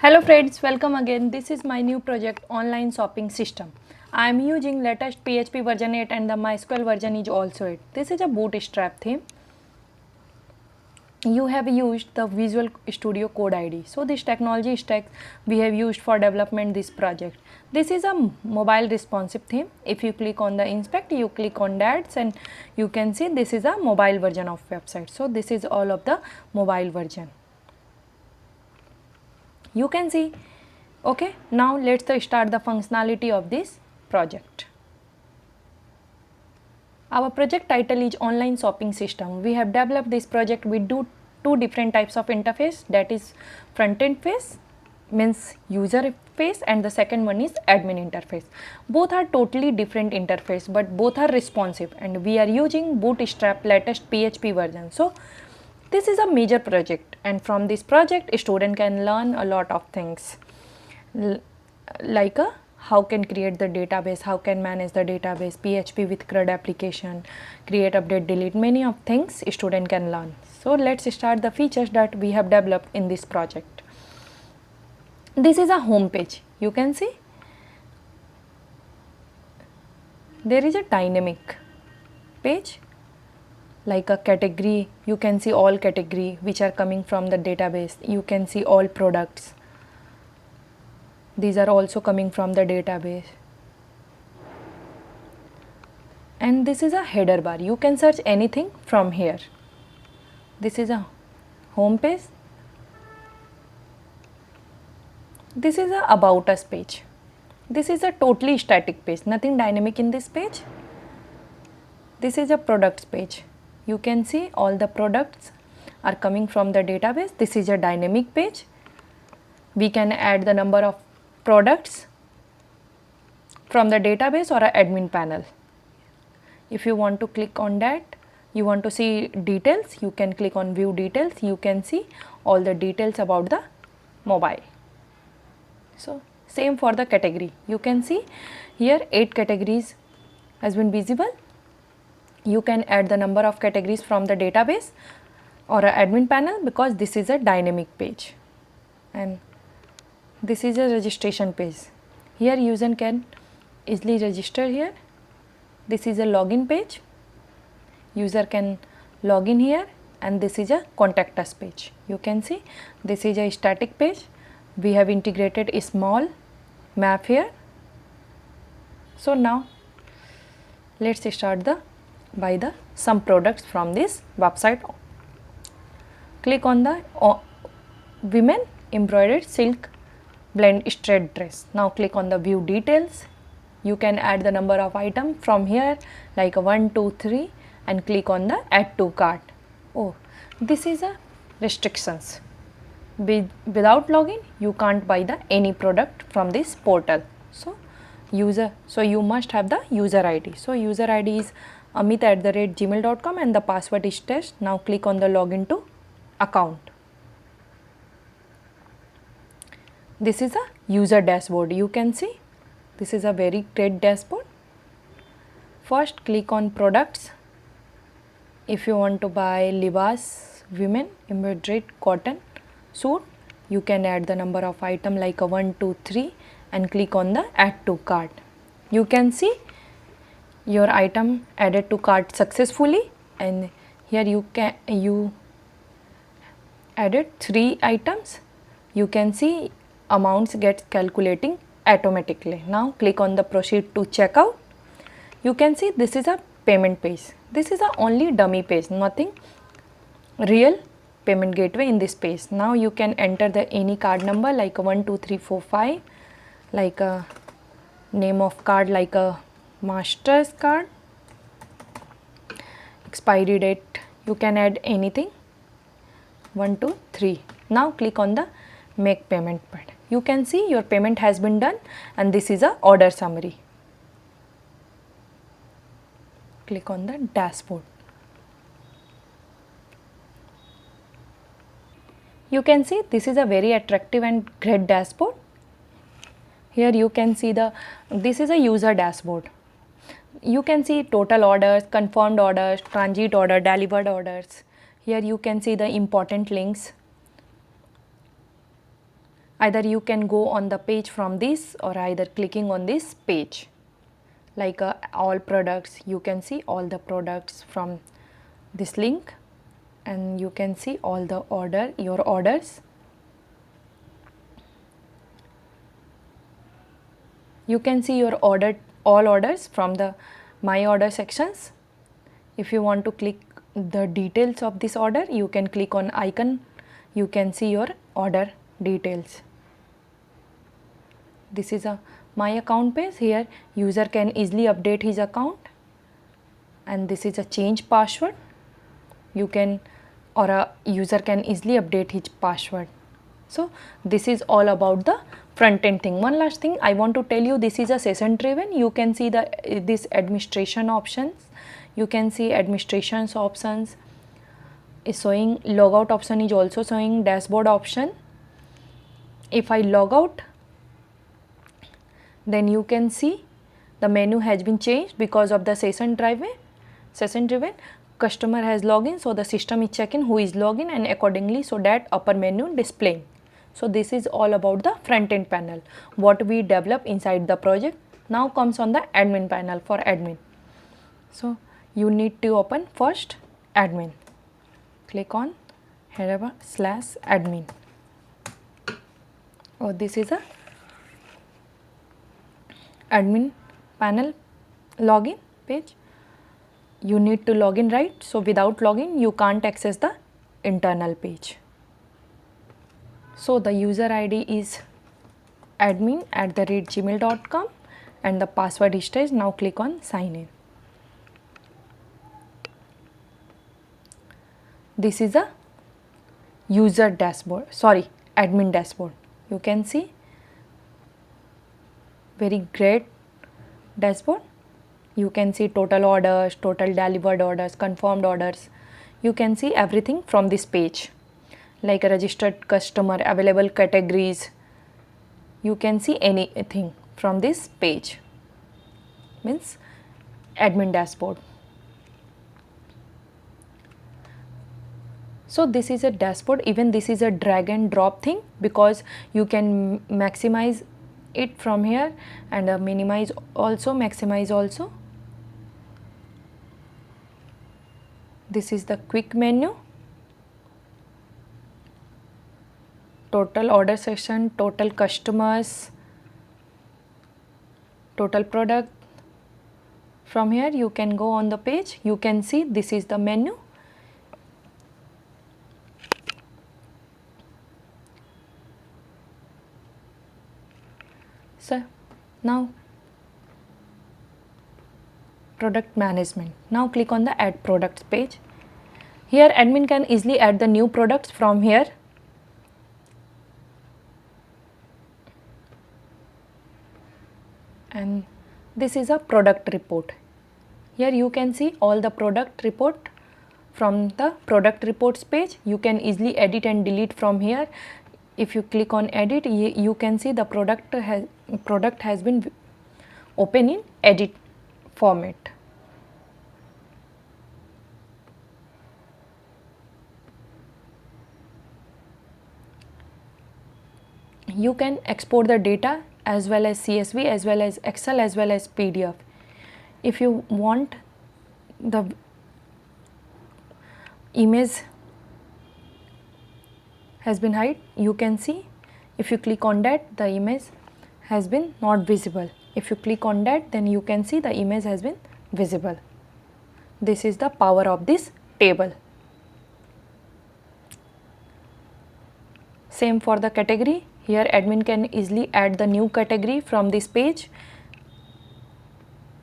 Hello friends, welcome again. This is my new project online shopping system. I am using latest PHP version 8 and the MySQL version is also 8. This is a bootstrap theme. You have used the Visual Studio Code ID. So this technology stack we have used for development this project. This is a mobile responsive theme. If you click on the inspect, you click on that and you can see this is a mobile version of website. So this is all of the mobile version. You can see. Okay, now let's start the functionality of this project. Our project title is online shopping system. We have developed this project with two different types of interface, that is front end face means user face and the second one is admin interface. Both are totally different interface but both are responsive and we are using bootstrap latest PHP version. So this is a major project and from this project a student can learn a lot of things like how can create the database, how can manage the database, PHP with CRUD application, create, update, delete, many of things a student can learn. So let's start the features that we have developed in this project. This is a home page. You can see there is a dynamic page like a category. You can see all category which are coming from the database. You can see all products. These are also coming from the database. And this is a header bar. You can search anything from here. This is a home page. This is a about us page. This is a totally static page, nothing dynamic in this page. This is a products page. You can see all the products are coming from the database. This is a dynamic page. We can add the number of products from the database or a admin panel. If you want to click on that, you want to see details, you can click on view details. You can see all the details about the mobile. So same for the category. You can see here 8 categories has been visible. You can add the number of categories from the database or a admin panel because this is a dynamic page. And this is a registration page. Here user can easily register here. This is a login page. User can log in here and this is a contact us page. You can see this is a static page. We have integrated a small map here. So now let's start by the some products from this website. Click on the women embroidered silk blend straight dress. Now click on the view details. You can add the number of items from here like 1, 2, 3 and click on the add to cart. Oh, this is a restrictions. Without login you can't buy the any product from this portal. So you must have the user ID. So user ID is amit@gmail.com and the password is test. Now click on the login to account. This is a user dashboard. You can see this is a very great dashboard. First click on products. If you want to buy libas women embroidered cotton suit, you can add the number of item like a 1, 2, 3 and click on the add to cart. You can see your item added to cart successfully and here you added 3 items. You can see amounts get calculating automatically. Now click on the proceed to checkout. You can see this is a payment page. This is a only dummy page, nothing real payment gateway in this page. Now you can enter the any card number like 1, 2, 3, 4, 5, like a name of card like a master's card, expiry date you can add anything 1, 2, 3. Now click on the make payment button. You can see your payment has been done and this is a order summary. Click on the dashboard. You can see this is a very attractive and great dashboard. Here you can see this is a user dashboard. You can see total orders, confirmed orders, transit order, delivered orders. Here you can see the important links. Either you can go on the page from this, or either clicking on this page, like all products. You can see all the products from this link, and you can see all the your orders. You can see your all orders from the my order sections. If you want to click the details of this order, you can click on icon. You can see your order details. This is a my account page. Here user can easily update his account, and this is a change password. You can, or a user can easily update his password. So this is all about the front end thing. One last thing I want to tell you, this is a session driven. You can see this administration options. You can see administrations options is showing, logout option is also showing, dashboard option. If I log out, then you can see the menu has been changed because of the session driven. Customer has login, so the system is checking who is login, and accordingly so that upper menu displaying. So this is all about the front end panel, what we develop inside the project. Now comes on the admin panel for admin. So you need to open first admin. Click on /admin. Oh, this is a admin panel login page. You need to log in, right? So without login you can't access the internal page. So the user ID is admin@gmail.com and the password history is, now click on sign in. This is a user dashboard, admin dashboard. You can see very great dashboard. You can see total orders, total delivered orders, confirmed orders. You can see everything from this page, like a registered customer, available categories. You can see anything from this page, means admin dashboard. So this is a dashboard. Even this is a drag and drop thing, because you can maximize it from here and minimize also, maximize also. This is the quick menu, total order section, total customers, total product. From here you can go on the page. You can see this is the menu. So now product management. Now click on the add products page. Here admin can easily add the new products from here. And this is a product report. Here you can see all the product report from the product reports page. You can easily edit and delete from here. If you click on edit, you can see the product has been open in edit format. You can export the data as well as CSV, as well as Excel, as well as PDF. If you want the image has been hide, you can see. If you click on that, the image has been not visible. If you click on that, then you can see the image has been visible. This is the power of this table. Same for the category. Here admin can easily add the new category from this page,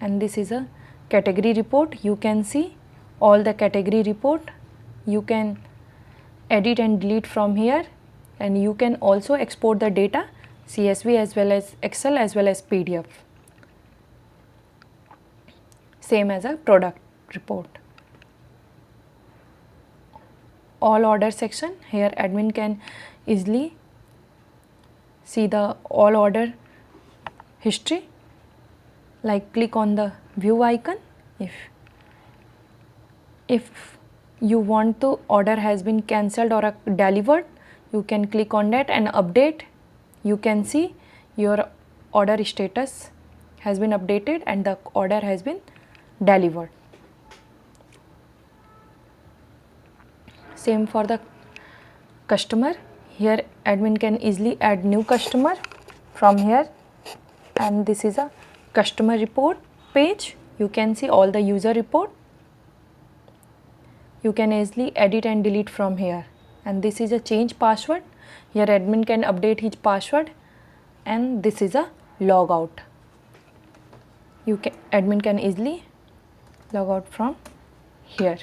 and this is a category report. You can see all the category report. You can edit and delete from here, and you can also export the data CSV as well as Excel as well as PDF. Same as a product report. All order section. Here admin can easily see the all order history. Like click on the view icon. If you want to order has been cancelled or delivered, you can click on that and update. you can see your order status has been updated and the order has been delivered. Same for the customer. Here admin can easily add new customer from here, and this is a customer report page. You can see all the user report. You can easily edit and delete from here, and this is a change password. Here admin can update his password, and this is a logout. Admin can easily log out from here.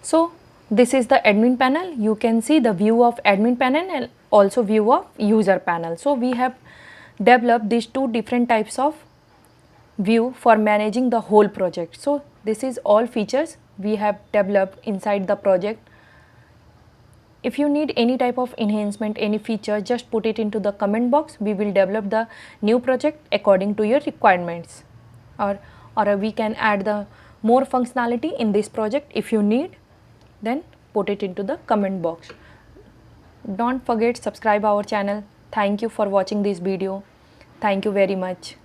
So this is the admin panel. You can see the view of admin panel and also view of user panel. So we have developed these two different types of view for managing the whole project. So this is all features we have developed inside the project. If you need any type of enhancement, any feature, just put it into the comment box. We will develop the new project according to your requirements, or we can add the more functionality in this project. If you need, then put it into the comment box. Don't forget subscribe our channel. Thank you for watching this video. Thank you very much.